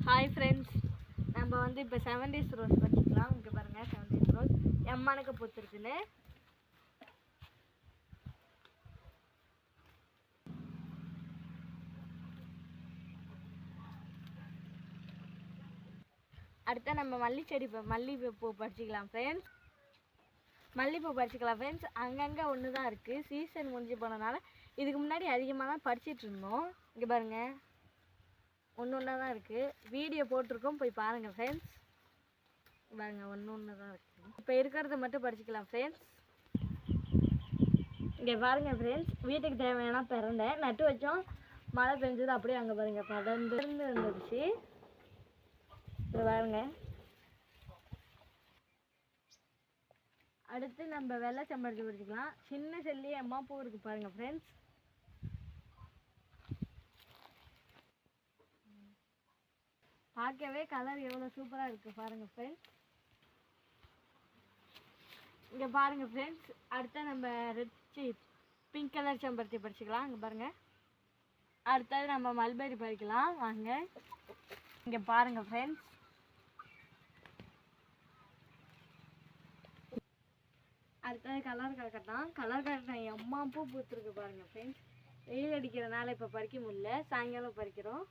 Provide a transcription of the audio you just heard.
Hi friends, நம்ம வந்து இப்போ 70s ரோஸ் பறிச்சுக்கலாம். இங்கே பாருங்கள், 70s ரோஸ் எம்மானுக்கு பூத்துருக்குன்னு. அடுத்த நம்ம மல்லிகைப்பூ பறிச்சிக்கலாம் ஃப்ரெண்ட்ஸ். மல்லிகைப்பூ பறிச்சிக்கலாம் ஃப்ரெண்ட்ஸ். அங்கங்கே ஒன்று தான் இருக்குது. சீசன் முடிஞ்சு போனதுனால இதுக்கு முன்னாடி அதிகமாக தான் பறிச்சிட்டு இருந்தோம். இங்கே பாருங்கள், ஒன்று தான் இருக்குது. வீடியோ போட்டிருக்கோம், போய் பாருங்கள் ஃப்ரெண்ட்ஸ். பாருங்கள், ஒன்று தான் இருக்குது. இப்போ இருக்கிறத மட்டும் பறிச்சிக்கலாம் ஃப்ரெண்ட்ஸ். இங்கே பாருங்கள் ஃப்ரெண்ட்ஸ், வீட்டுக்கு தேவையான பிறண்டை நட்டு வச்சோம். மழை பெஞ்சது அப்படியே அங்கே பாருங்கள் படர்ந்து இருந்துச்சு. இப்போ பாருங்க, அடுத்து நம்ம வெள்ளை செம்பருத்தி பறிச்சிக்கலாம். சின்ன செல்லி அம்மா பூ இருக்குது பாருங்கள் ஃப்ரெண்ட்ஸ். பார்க்கவே கலர் எவ்வளோ சூப்பராக இருக்குது பாருங்கள் ஃப்ரெண்ட்ஸ். இங்கே பாருங்கள் ஃப்ரெண்ட்ஸ், அடுத்த நம்ம பிங்க் கலர் செம்பருத்தி பறிச்சிக்கலாம். இங்கே பாருங்கள். அடுத்தது நம்ம மல்பெரி பறிக்கலாம் வாங்க. இங்கே பாருங்கள் ஃப்ரெண்ட்ஸ், அடுத்தது கலர் கலக்கட்டான் எம்மா பூ பூத்துருக்கு பாருங்கள் ஃப்ரெண்ட்ஸ். வெயில் அடிக்கிறதுனால இப்போ பறிக்க முடியல, சாயங்காலம் பறிக்கிறோம்.